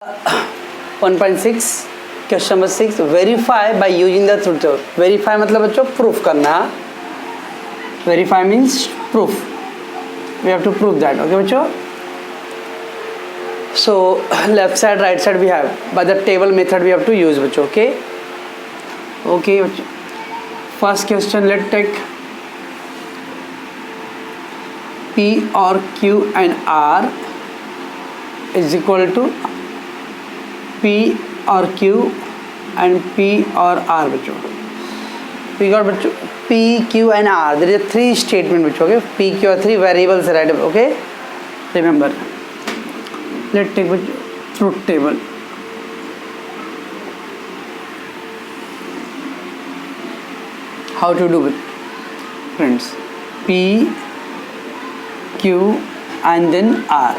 1.6 question number 6 verify by using the truth table. Verify मतलब बच्चों proof करना। Verify means proof, we have to prove that. Okay बच्चों, so left side right side we have by the table method we have to use बच्चों। Okay okay बच्चों, first question let take P or Q and R is equal to P or Q and P or R बच्चों। We got बच्चों P, Q and R. There is a three statement बच्चों। Okay, P, Q are three variables, right? Okay, remember. Let's take बच्चों truth table. How to do it, friends? P, Q and then R.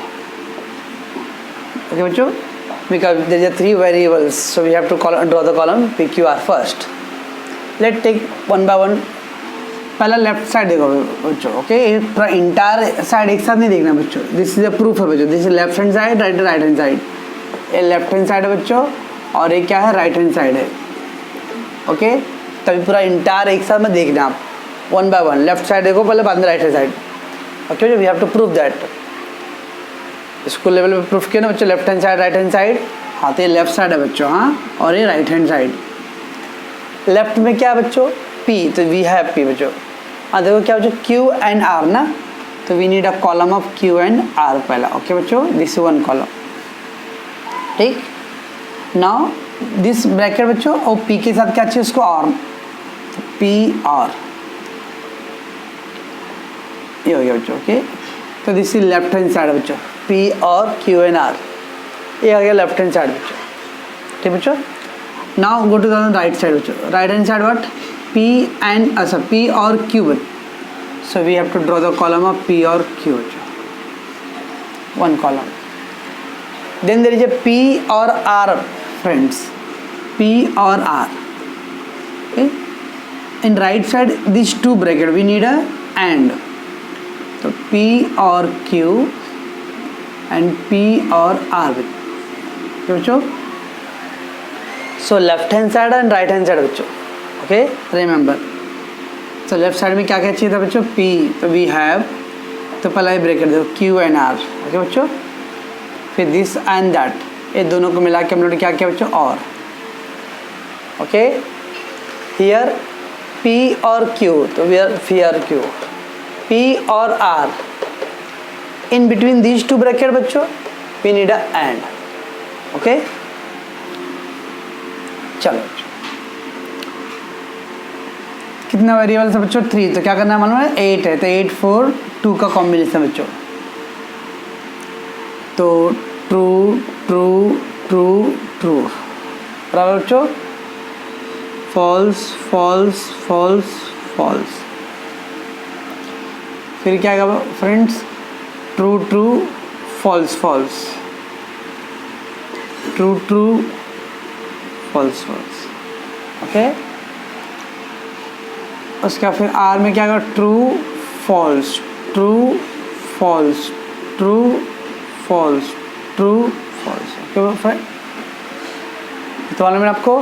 Okay बच्चों, because there are three variables, so we have to draw the column P, Q, R first. Let's take one by one. पहला left side देखो बच्चों। Okay, पूरा entire side एक साथ नहीं देखना बच्चों। दिस इज अ प्रूफ है बच्चों। This is left hand side, right hand side. ये लेफ्ट हैंड साइड है बच्चों और ये क्या है, राइट हैंड साइड है। ओके, तभी पूरा इंटायर एक साथ में देखना आप, one by one. Left side देखो पहले, बाद में right hand side. Okay, we have to prove that. School level पे प्रूफ किया ना बच्चों, left hand side right hand side. हाँ, तो ये लेफ्ट साइड है बच्चों, हाँ, और ये राइट हैंड साइड। लेफ्ट में क्या है बच्चों, P, तो वी हैव P बच्चों। हाँ देखो क्या बच्चों, Q एंड R ना, तो we need a column of Q and R पहला। ओके बच्चों, दिस वन कॉलम। ठीक, नाउ दिस ब्रैकेट बच्चों और P के साथ क्या चाहिए उसको, और P R, ये हो गया बच्चों। ओके, तो this is left hand side बच्चों, P और Q एंड R, ये आ गया लेफ्ट हैंड साइड बच्चों। ठीक बच्चों, now go to the right side बच्चों। Right hand side what, P and P और Q, so we have to draw the column of P or Q, one column. Then there is a P or R, friends, P or R. Okay, in right side these two bracket we need a and, so P or Q and P or R. Okay बच्चों, so left hand side and right hand side बच्चों। Okay, remember, तो left side में क्या क्या चाहिए था बच्चों, P, तो वी हैव, तो पहला ही ब्रैकेट देखो Q एंड R। ओके बच्चों, फिर दिस एंड दैट, ये दोनों को मिला के हम लोग क्या किया बच्चों, और। ओके, हियर P और Q, तो we are fear Q, P और R, in between these two bracket बच्चों we need a end. Okay, चलो कितना वेरिएबल्स है बच्चों, 3, तो क्या करना है मालूम है, 8 है, तो 8 4 2 का कॉम्बिनेशन बच्चों। तो ट्रू ट्रू ट्रू ट्रू, बराबर बच्चों, फॉल्स फॉल्स फॉल्स फॉल्स। फिर क्या आएगा friends, true true false false, true true false false. Okay, उसका फिर R में क्या होगा, true false true false true false true false. Okay friend, तो वाला में आपको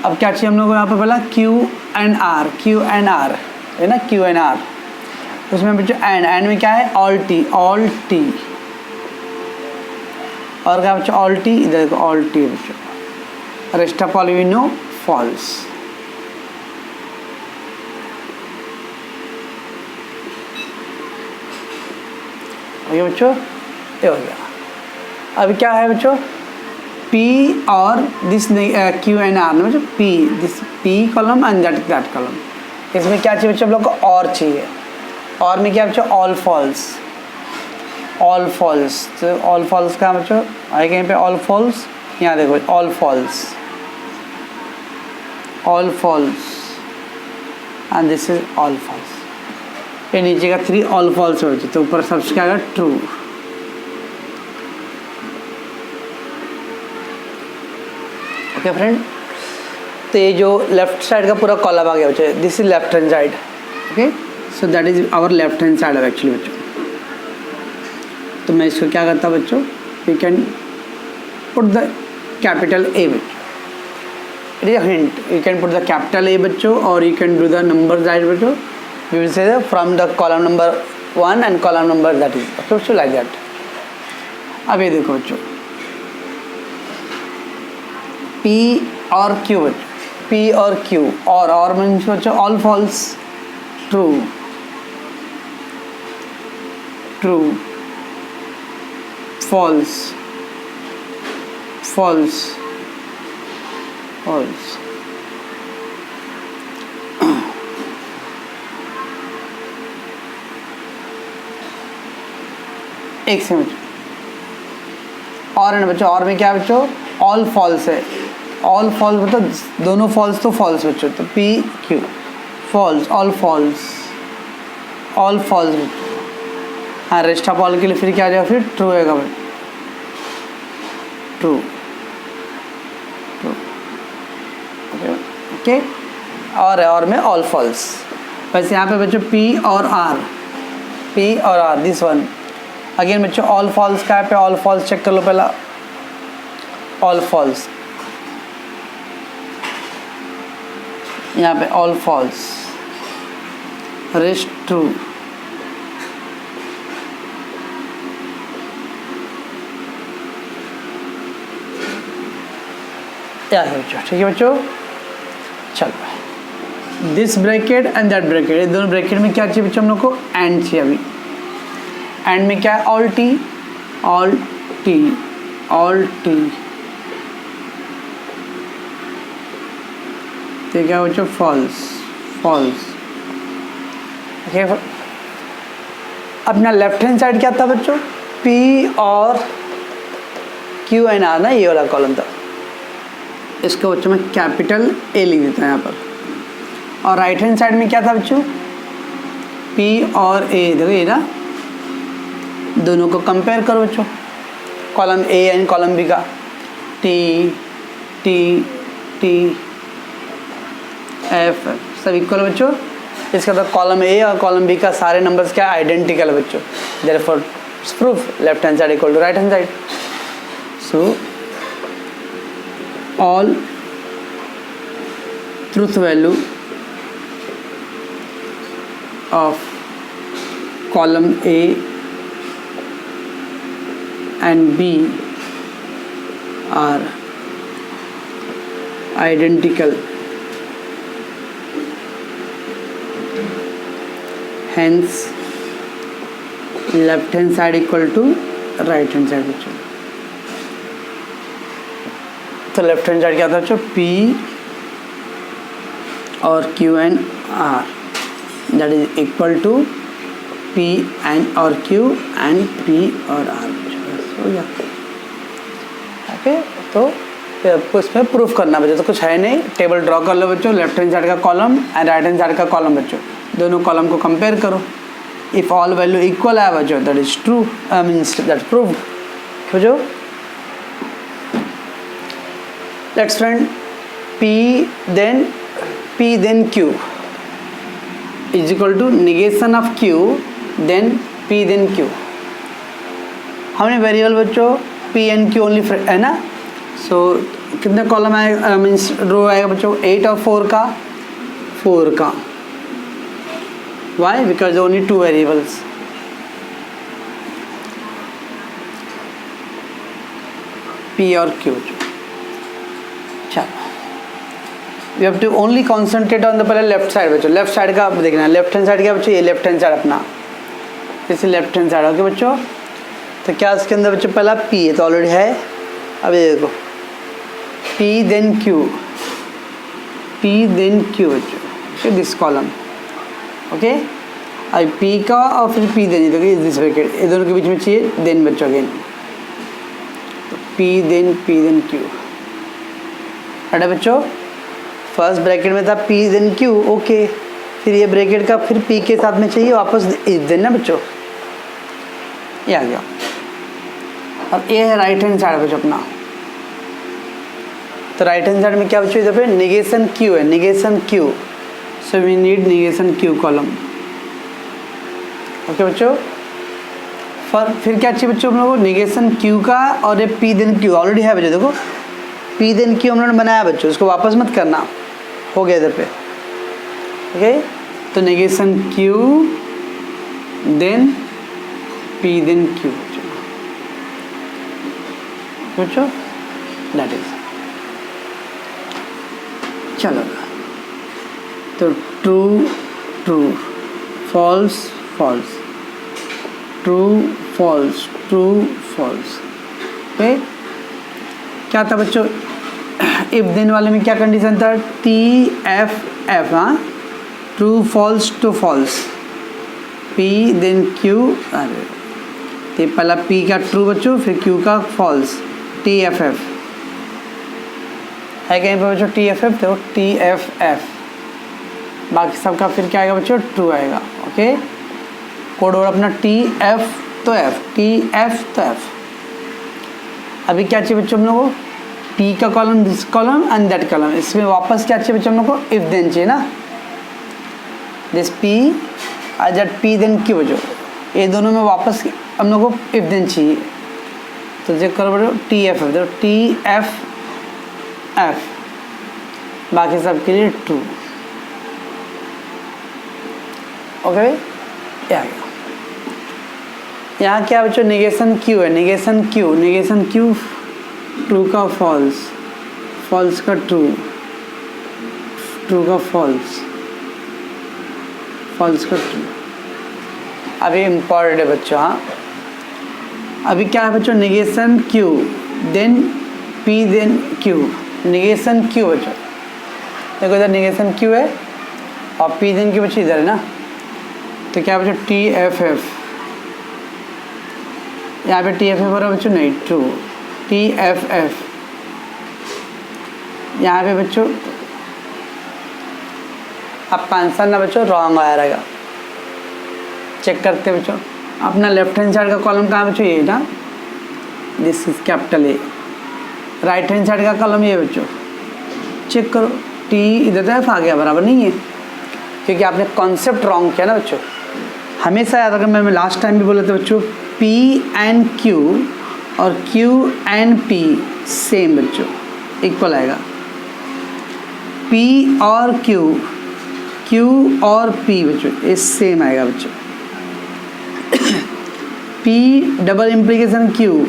अब क्या चाहिए हम लोग को यहाँ पे पहला Q and R, Q and R है ना, Q एंड R। उसमें बच्चों एंड में क्या है, ऑल T, ऑल T, और क्या बच्चों, ऑल T, इधर देखो ऑल T बच्चों, rest of all we know false. ये बच्चों ये हो गया। अभी क्या है बच्चों, P और दिस Q एंड R ना बच्चों, P, this P column and that column. इसमें क्या चाहिए बच्चों हम लोग को, और चाहिए। और में क्या बच्चों, ऑल फॉल्स, ऑल फॉल्स, तो ऑल फॉल्स का बच्चों आए कहीं पे, ऑल फॉल्स, यहाँ देखो all false, all false and this is all false. ये नीचे का 3 ऑल फॉल्स हो जाए, तो ऊपर सबसे क्या आएगा, ट्रू। ओके फ्रेंड, तो ये जो लेफ्ट साइड का पूरा कॉलम आ गया बच्चों, this is left hand side. Okay, so that is our left hand side actually बच्चों। तो मैं इसको क्या करता बच्चों, we can put the capital A बच्चों. It is a hint. You can put the capital A बच्चों, or you can do the numbers right बच्चों. We will say that from the column number 1 and column number that is. Okay, like that. अब ये देखो बच्चों, P और Q बच्चों, P और Q, और means बच्चों all false, true, true, false, false, false. एक से बच्चों, और है ना बच्चों, और में क्या है बच्चों, ऑल फॉल्स है. ऑल फॉल्स मतलब दोनों फॉल्स तो फॉल्स बच्चों, तो P Q false, all false, all false बच्चों. हाँ, रेस्ट ऑफ ऑल के लिए फिर क्या आ जाएगा, फिर ट्रू आएगा भाई, ट्रू, ट्रू. ओके, और है, और में ऑल फॉल्स. वैसे यहाँ पे बच्चों पी और आर, पी और आर, दिस वन अगेन बच्चों ऑल फॉल्स का है, पे ऑल फॉल्स चेक कर लो पहला, ऑल फॉल्स, यहाँ पे ऑल फॉल्स, रेस्ट ट्रू, याद है बच्चों. ठीक है बच्चों, चलो this bracket and that bracket, ये दोनों ब्रैकेट में क्या चाहिए बच्चों हम लोग को, एंड चाहिए. अभी एंड में क्या है, all T, all T, all T. तो क्या बच्चों, फॉल्स, फॉल्स. अपना लेफ्ट हैंड साइड क्या था बच्चों, पी और क्यू एन आर ना, ये वाला कॉलम था. इसको बच्चों में कैपिटल ए लिख देता है यहाँ पर. और राइट हैंड साइड में क्या था बच्चों, पी और ए. देखो ये ना, दोनों को कंपेयर करो बच्चों, column A and column B का, टी टी टी एफ सब इक्वल बच्चों. इसका तो कॉलम ए और कॉलम बी का सारे नंबर्स क्या आइडेंटिकल है बच्चों. Therefore proof left hand side equal to right hand side. So all truth value of column A and B are identical, hence left hand side equal to right hand side बच्चों. तो left hand side क्या था बच्चों, P और Q and R, that is equal to P and or Q and P or R. हो गया. Okay, तो फिर आपको इसमें प्रूफ करना बच्चों. तो कुछ है नहीं, टेबल ड्रॉ कर लो बच्चों. लेफ्ट हैंड साइड का column and right hand side का कॉलम बच्चों, दोनों कॉलम को कंपेयर करो. इफ ऑल वैल्यू इक्वल है बच्चों, that is true, means that prove. बच्चों let's friend, P then Q is equal to negation of Q then P then Q. हमने variable बच्चों पी एन क्यू ओनली है ना. सो कितने column आएगा, means रो आएगा बच्चों, 8 और 4 का, 4 का. Why, because only 2 variables. P और क्यू. चलो we have to only concentrate on the पहले लेफ्ट साइड बच्चों. लेफ्ट साइड का देखना, लेफ्ट हैंड साइड क्या बच्चों, ये लेफ्ट हैंड साइड अपना, इसे लेफ्ट हैंड साइड. ओके बच्चों, तो क्या इसके अंदर बच्चों पहला P है तो ऑलरेडी है. अब ये देखो P then Q, P then Q बच्चों, दिस कॉलम. ओके, अब P का और फिर P then, देखो दिस ब्रैकेट, ये दोनों के बीच में चाहिए then बच्चों अगेन. तो P then Q. अरे बच्चों फर्स्ट ब्रैकेट में था P then Q. ओके, फिर ये ब्रैकेट का फिर P के साथ में चाहिए वापस then ना बच्चों, ये आ गया. अब ये है राइट हैंड साइड बच्चों अपना. तो राइट हैंड साइड में क्या बच्चों, इधर पे निगेशन क्यू है, negation Q. So we need negation Q column. Okay बच्चों, फिर क्या चाहिए बच्चों हम लोगों को, निगेशन क्यू का, और ये पी देन क्यू ऑलरेडी है बच्चों, देखो पी देन क्यू हम लोगों ने बनाया बच्चों, इसको वापस मत करना, हो गया इधर पे। ओके, तो negation Q then P then Q बच्चों, दैट इज। चलो तो true true, false false, true false, true false. Okay, क्या था बच्चों इफ देन वाले में, क्या कंडीशन था, टी एफ एफ, हाँ true false to false, P then Q, अरे तो पहला पी का ट्रू बच्चों, फिर क्यू का फॉल्स, टी एफ एफ है कहीं पर बच्चों, टी एफ एफ, देखो टी एफ एफ, बाकी सबका फिर क्या आएगा बच्चों, ट्रू आएगा। ओके, कोड वर्ड अपना टी एफ तो एफ, टी एफ तो एफ। अभी क्या चाहिए बच्चों हम लोग को, पी का column, this column and that column, इसमें वापस क्या चाहिए बच्चों हम लोग को, इफ देन चाहिए ना, दिस पी और दैट पी देन क्यू बच्चों, ये दोनों में वापस हम लोग को इफ देन चाहिए। तो चेक करो बच्चों, टी एफ एफ, देखो टी एफ एफ, बाकी सब के लिए ट्रू। ओके, यहाँ क्या बच्चों, निगेशन क्यू है, negation Q, negation Q, true का फॉल्स, फॉल्स का ट्रू, ट्रू का फॉल्स, फॉल्स का ट्रू। अभी इम्पॉर्टेंट है बच्चों, हाँ अभी क्या है बच्चों, negation Q then P then Q, negation Q बच्चों, देखो इधर निगेशन क्यू है और पी देन क्यू बच्चों इधर है ना, तो क्या बच्चों टी एफ एफ, यहाँ पे टी एफ एफ हो रहा है बच्चों, नहीं ट्रू, टी एफ एफ, यहाँ पे बच्चों आपका आंसर ना बच्चों रॉन्ग आया रहेगा। चेक करते हैं बच्चों, अपना लेफ्ट हैंड साइड का कॉलम कहाँ बच्चों, ये ना, this is capital A, right hand side का कॉलम ये बच्चों, चेक करो टी इधर एफ आ गया, बराबर नहीं है, क्योंकि आपने कॉन्सेप्ट रॉन्ग किया ना बच्चों। हमेशा याद रखना, मैं लास्ट टाइम भी बोला था बच्चों, पी एंड क्यू और क्यू एंड पी सेम बच्चों, इक्वल आएगा, पी और क्यू, क्यू और पी बच्चों ये सेम आएगा बच्चों, P double implication Q,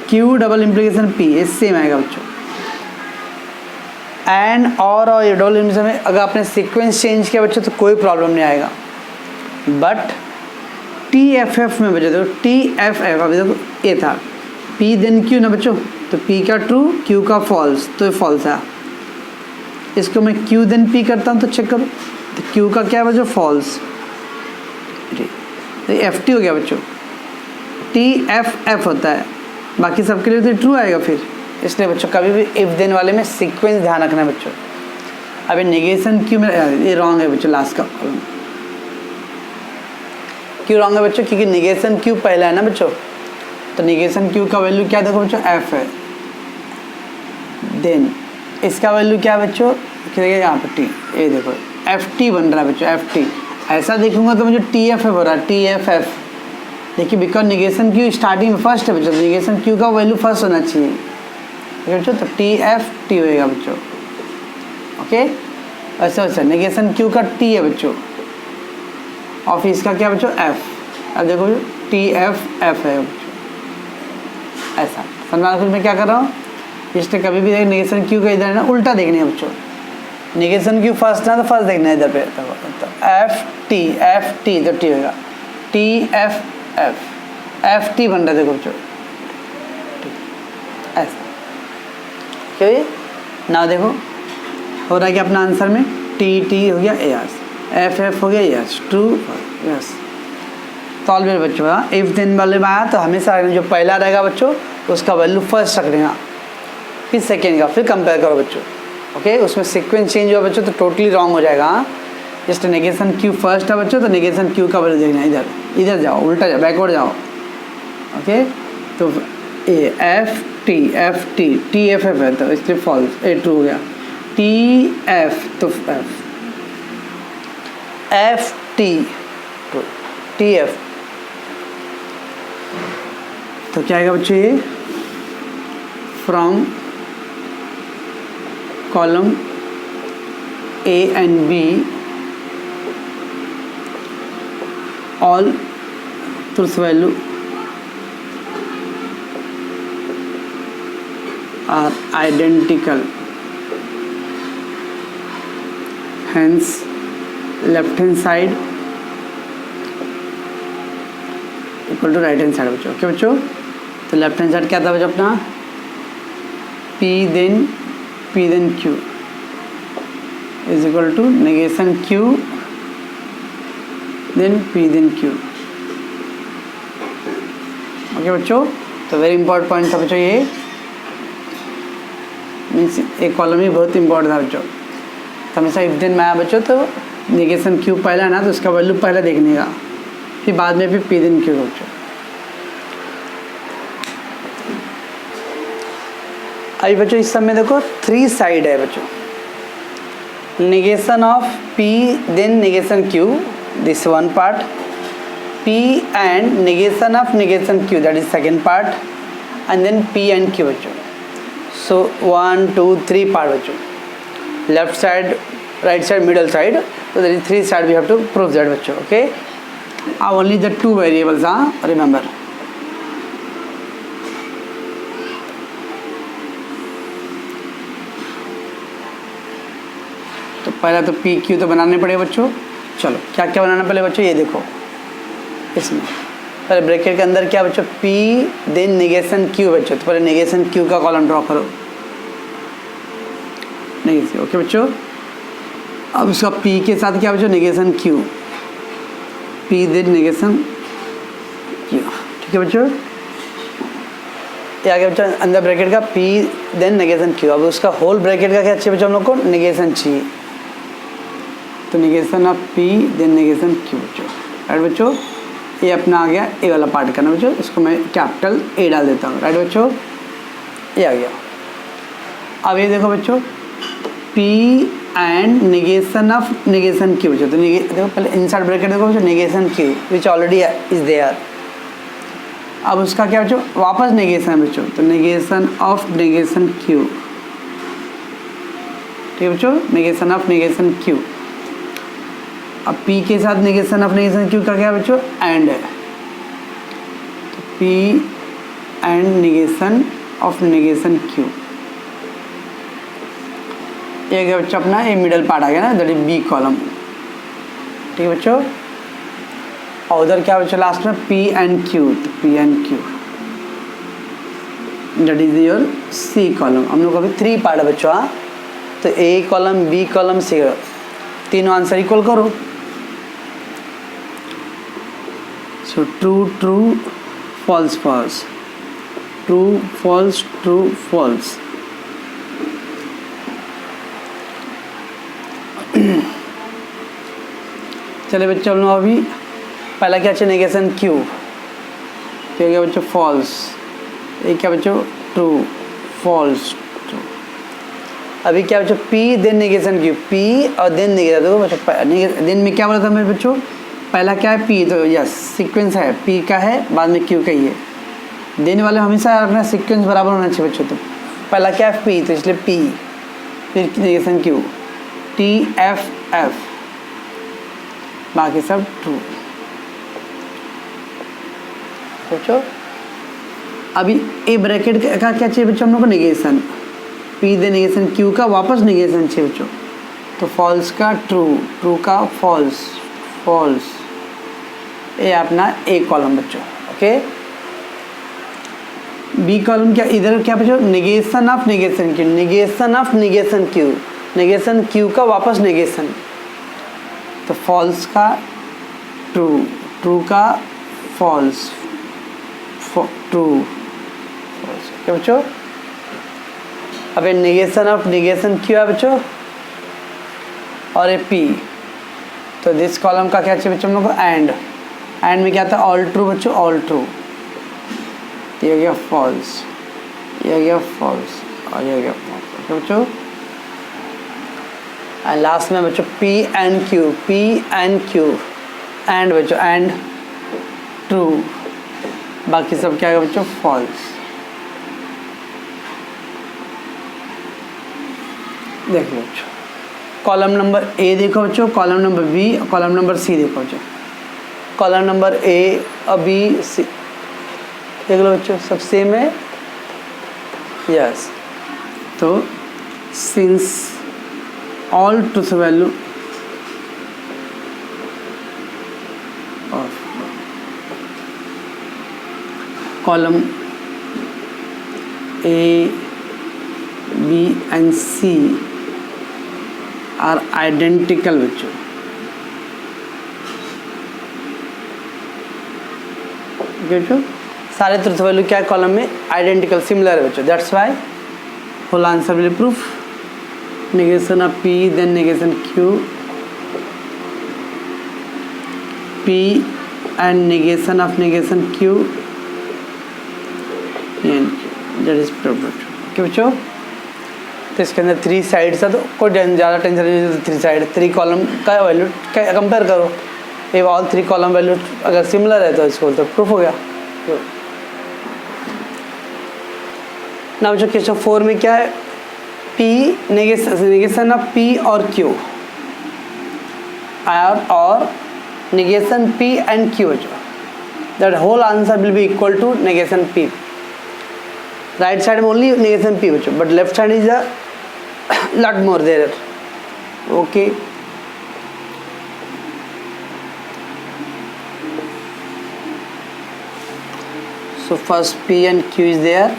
Q double implication P ये सेम आएगा बच्चों। एंड और ये डबल इम्प्लीकेशन में अगर आपने सीक्वेंस चेंज किया बच्चों तो कोई प्रॉब्लम नहीं आएगा, बट टी एफ एफ में बच्चों देखो, टी एफ एफ अभी देखो ये था पी देन क्यू ना बच्चों, तो पी का ट्रू क्यू का फॉल्स, तो ये फॉल्स है। इसको मैं क्यू देन पी करता हूँ तो चेक करो, तो क्यू का क्या है बच्चों, फॉल्स, तो एफ टी हो गया बच्चों, टी एफ एफ होता है, बाकी सबके लिए तो ट्रू आएगा फिर। इसलिए बच्चों कभी भी इफ देन वाले में सीक्वेंस ध्यान रखना है बच्चों। अभी निगेशन क्यू में ये रॉन्ग है बच्चों, लास्ट का कॉलम क्यों रॉन्ग है बच्चों, क्योंकि निगेशन क्यू पहला है ना बच्चों, तो निगेशन क्यू का वैल्यू क्या देखो बच्चों, एफ है, देन इसका वैल्यू क्या है बच्चों, यहाँ पर टी, ये देखो एफ टी बन रहा है बच्चों, एफ टी, ऐसा देखूंगा तो मुझे टी एफ एफ हो रहा है, टी एफ एफ, देखिए बिकॉज निगेशन क्यू स्टार्टिंग में फर्स्ट है बच्चों, निगेशन क्यू का वैल्यू फर्स्ट होना चाहिए, ठीक है बच्चों, तो टी एफ टी होएगा बच्चों। ओके, अच्छा निगेशन क्यू का टी है बच्चों, और इसका क्या बच्चों, एफ, अब देखो टी एफ एफ है बच्चों, ऐसा समझा। मैं क्या कर रहा हूँ, इसलिए कभी भी देख निगेशन क्यू का इधर है ना, उल्टा देखने है बच्चों, निगेशन क्यू फर्स्ट ना तो फर्स्ट देखना है इधर पे, तो एफ टी तो टी होगा, T F F, F T बन रहा है देखो बच्चों, ऐसा क्यों ना, देखो हो रहा है कि अपना आंसर में टी टी हो गया एस, एफ एफ हो गया यस, ट्रू यस। सॉल्व है बच्चों, हाँ इफ देन वाले में आया तो हमेशा जो पहला रहेगा बच्चों उसका वैल्यू फर्स्ट रख देना, फिर सेकेंड का, फिर कंपेयर करो बच्चों। ओके, उसमें सीक्वेंस चेंज हुआ बच्चों तो टोटली रॉन्ग हो जाएगा। हाँ, जस्ट नेगेशन क्यू फर्स्ट है बच्चों, तो नेगेशन क्यू का वैल्यू देखना, इधर जाओ, उल्टा जाओ, बैकवर्ड जाओ। ओके, तो A F T T F F है तो इसलिए फॉल्स, ए ट्रू हो गया, टी एफ तो F T true, T F तो क्या आएगा बच्चों ये from column A and B all truth value are identical, hence left hand side equal to right hand side बच्चों। ओके बच्चों, तो लेफ्ट हैंड साइड क्या था बच्चों अपना P then Q is equal to negation Q then P then Q। Okay बच्चों, तो very important point था बच्चों ये, मीन्स एक कॉलम ही बहुत इंपॉर्टेंट था बच्चों। तो हमेशा इफ देन में आया बच्चों तो नेगेशन Q पहला है ना, तो उसका वैल्यू पहले देखने का, फिर बाद में भी P then Q बच्चों। अभी बच्चों इस सब में देखो 3 साइड है बच्चों, negation of P then negation Q, this one part, P and negation of negation Q, that is second part, and then P and Q बच्चों। so 1 2 3 part बच्चों, left side, right side, middle side, so there is 3 side we have to prove that बच्चों। okay, only the 2 variables remember। तो पहला तो P Q तो बनाने पड़े बच्चों। चलो क्या क्या बनाना पड़े बच्चों, ये देखो इसमें पहले ब्रैकेट के अंदर क्या बच्चों पी देन नेगेशन क्यू बच्चों। तो पहले नेगेशन क्यू का कॉलम ड्रॉ करो, नेगेशन। ओके बच्चों, अब उसका पी के साथ क्या बच्चों negation Q, P then negation Q. ठीक है बच्चों, ये आ गया बच्चों अंदर ब्रैकेट का पी देन नेगेशन क्यू। अब उसका होल ब्रैकेट का क्या चाहिए बच्चों हम लोग को, नेगेशन चाहिए, तो negation of P then negation Q बच्चों। राइट बच्चों, ये अपना आ गया ए वाला पार्ट करना बच्चों, इसको मैं कैपिटल ए डाल देता हूँ। राइट बच्चों, ये आ गया। अब ये देखो बच्चों P and negation of negation Q बच्चों। तो देखो पहले इनसाइड ब्रैकेट देखो बच्चों negation Q which already is there. अब उसका क्या बच्चों वापस नेगेशन बच्चों, तो नेगेशन ऑफ नेगेशन क्यू। ठीक है बच्चों, नेगेशन ऑफ नेगेशन क्यू। अब P के साथ नेगेशन ऑफ नेगेशन क्यू का क्या बच्चों एंड है, तो P and negation of negation Q. ये क्या बच्चों अपना ये मिडल पार्ट आ गया ना, दैट इज बी कॉलम। ठीक है बच्चों, और उधर क्या बच्चों लास्ट में P एंड Q, तो P and Q that is your C column. हम लोग को अभी 3 पार्ट है बच्चों। हाँ, तो A column B column C, तीनों आंसर इक्वल करो। So true true false false, true false true false. चलिए बच्चों हम लोग अभी पहला क्या चाहिए नेगेशन क्यू, तो क्या बच्चों फॉल्स, ये क्या बच्चों ट्रू फॉल्स ट्रू। अभी क्या बच्चों P then negation Q, P और देन नेगेशन। देखो बच्चों देन में क्या बोला था मैं बच्चों, पहला क्या है पी, तो यस सीक्वेंस है पी का है बाद में क्यू का ही है। देने वाले हमेशा अपना सीक्वेंस बराबर होना चाहिए बच्चों। तो पहला क्या है पी, तो इसलिए पी फिर negation Q, T F F, बाकी सब ट्रू। बच्चों अभी ए ब्रैकेट का क्या चाहिए बच्चों हम लोग को नेगेशन, पी दे नेगेशन क्यू का वापस नेगेशन चाहिए बच्चों। तो फॉल्स का ट्रू, ट्रू का फॉल्स, फॉल्स। ये अपना ए कॉलम बच्चों। ओके, बी कॉलम क्या इधर क्या बच्चों negation of negation Q, negation of negation Q, negation Q का वापस नेगेशन, तो फॉल्स का ट्रू, ट्रू का फॉल्स, ट्रू फॉल्स। क्या बच्चों अब नेगेशन ऑफ नेगेशन क्यू है बच्चों और ए पी, तो दिस कॉलम का क्या चाहिए बच्चों हम लोग को एंड, एंड में क्या था ऑल ट्रू बच्चों, ऑल ट्रू। ये हो गया फॉल्स, ये हो गया फॉल्स और ये हो गया फॉल्स। क्या बच्चों एंड लास्ट में बच्चों P and Q, P and Q and बच्चों एंड ट्रू, बाकी सब क्या आएगा बच्चों, फॉल्स। देख लो बच्चों, कॉलम नंबर ए देखो बच्चों, column number B, column number C देखो बच्चों। कॉलम नंबर ए और बी सी देख लो बच्चों, सब सेम है। यस, तो since all truth value of column A B and C are identical बच्चों। बच्चों सारे ट्रूथ वैल्यू क्या है कॉलम में, आइडेंटिकल, सिमिलर है बच्चों। That's why whole answer will proof negation of P, then negation Q, P and negation of negation Q and Q, that is proved। okay बच्चों, तो इसके अंदर 3 साइड्स है, तो कोई ज़्यादा टेंशन नहीं, 3 साइड 3 कॉलम का वैल्यू कंपेयर करो। ये ऑल 3 कॉलम वैल्यू अगर सिमिलर है तो इसको तो प्रूफ हो गया। ना बच्चों क्वेश्चन 4 में क्या है, P नेगेशन ऑफ P और Q और नेगेशन P एंड Q बच्चों, that whole answer will be equal to negation P। Right side में ओनली नेगेशन P बच्चों, but left side is a lot more there. Okay, so first P and Q is there.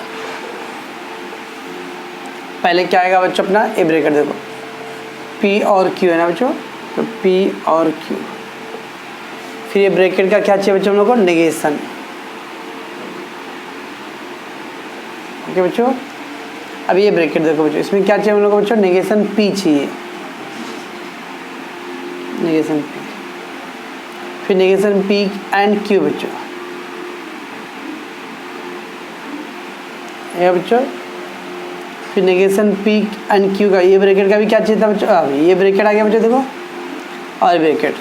पहले क्या आएगा बच्चों अपना, a bracket देखो, P और Q है ना बच्चों, तो P और Q, फिर ये ब्रैकेट का क्या चाहिए बच्चों हम लोग को, नेगेशन। ओके बच्चों, अब ये ब्रैकेट देखो बच्चों, इसमें क्या चाहिए हम लोग को बच्चों, नेगेशन P चाहिए, नेगेशन P, फिर नेगेशन P एंड Q बच्चों। ये बच्चों फिर नेगेशन P एंड Q का, ये ब्रैकेट का भी क्या चाहिए था बच्चों, ये ब्रैकेट आ गया बच्चों देखो, और ब्रैकेट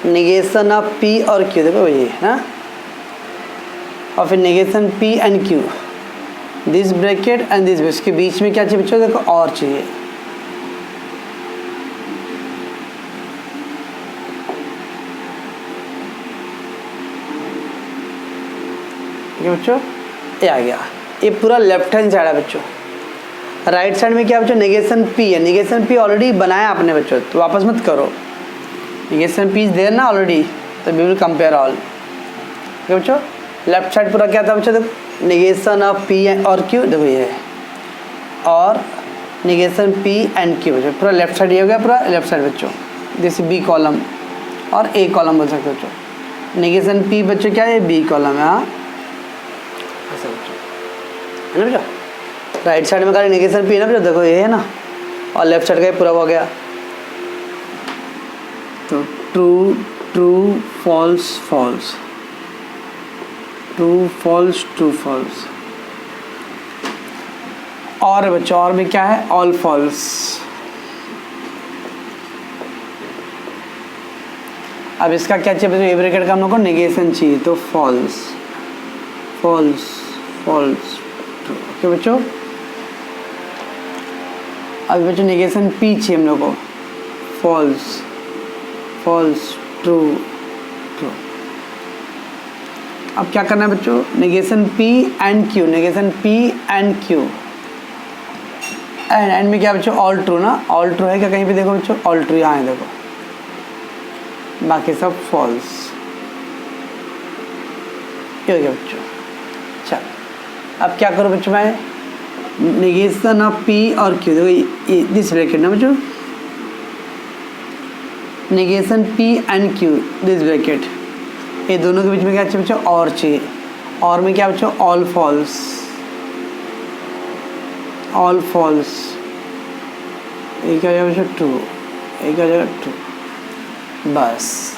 नेगेशन ऑफ P और Q देखो ये है ना, और फिर negation P and Q, this bracket and this, इसके बीच में क्या चाहिए बच्चों देखो, और चाहिए। ठीक है बच्चों, ये आ गया, ये पूरा लेफ्ट हैंड साइड है बच्चों। राइट साइड में क्या बच्चों, नेगेशन P है, नेगेशन P ऑलरेडी बनाया आपने बच्चों, तो वापस मत करो, नेगेशन P इज देयर ना ऑलरेडी, तो वी विल कंपेयर ऑल। ठीक है बच्चों, लेफ्ट साइड पूरा क्या था बच्चों, देखो नेगेशन ऑफ P और Q, देखो ये है, और नेगेशन P एंड Q बच्चों, पूरा लेफ्ट साइड ये हो गया, पूरा लेफ्ट साइड बच्चों, जैसे B कॉलम और A कॉलम बोल सकते बच्चों। नेगेशन P बच्चों क्या है, B कॉलम है, हाँ है ना बच्चों। राइट साइड में खाली नेगेशन P है ना बच्चों, देखो ये है ना, और लेफ्ट साइड का पूरा हो गया, तो true true false false, true false true false, और बच्चों और में क्या है, ऑल फॉल्स। अब इसका क्या चाहिए बच्चों, ए ब्रैकेट का हम लोग को नेगेशन चाहिए, तो false false false true. Okay बच्चों, अब बच्चों नेगेशन P चाहिए हम लोग को, फॉल्स फॉल्स ट्रू ट्रू। अब क्या करना है बच्चों, negation P and Q, negation P and Q, and में क्या बच्चों, ऑल ट्रू ना, ऑल ट्रू है क्या कहीं पे, देखो बच्चों ऑल ट्रू यहाँ है देखो, बाकी सब फॉल्स। ये हो गया बच्चों। चल अब क्या करो बच्चों, मैं नेगेशन ऑफ P और Q, देखो ये दिस ब्रैकेट ना बच्चों, negation P and Q this bracket, ये दोनों के बीच में क्या चाहिए बच्चों, और चाहिए, और में क्या बच्चों, ऑल फॉल्स, ऑल फॉल्स, एक क्या हो जाएगा बच्चों, ट्रू, एक क्या हो जाएगा ट्रू, बस।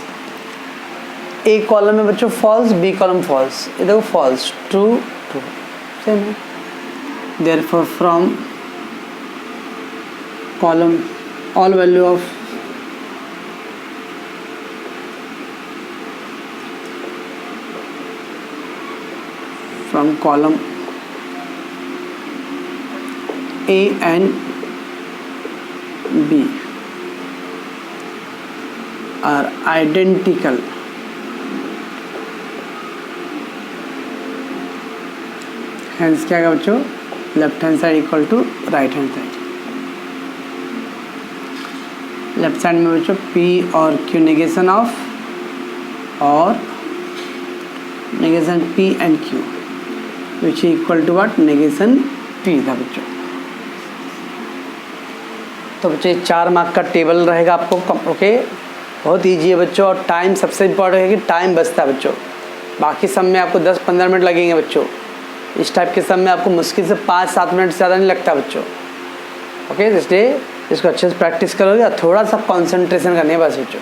ए कॉलम में बच्चों फॉल्स, बी कॉलम फॉल्स, ये देखो फॉल्स ट्रू ट्रू, सेम है। Therefore from column all value of from column A and B are identical, hence क्या होगा बच्चों, left hand side equal to right hand side. Left side में बच्चों P और Q negation of और negation P and Q which equal to what, negation P था बच्चों। तो बच्चे 4 मार्क का टेबल रहेगा आपको, ओके। बहुत ईजी है बच्चों, और टाइम सबसे इम्पोर्टेंट है कि टाइम बचता है बच्चों। बाकी सब में आपको 10-15 मिनट लगेंगे बच्चों, इस टाइप के सब में आपको मुश्किल से 5-7 मिनट से ज़्यादा नहीं लगता बच्चों, ओके। इसलिए इसको अच्छे से प्रैक्टिस करोगे और थोड़ा सा कॉन्सेंट्रेशन करनी है बस बच्चों।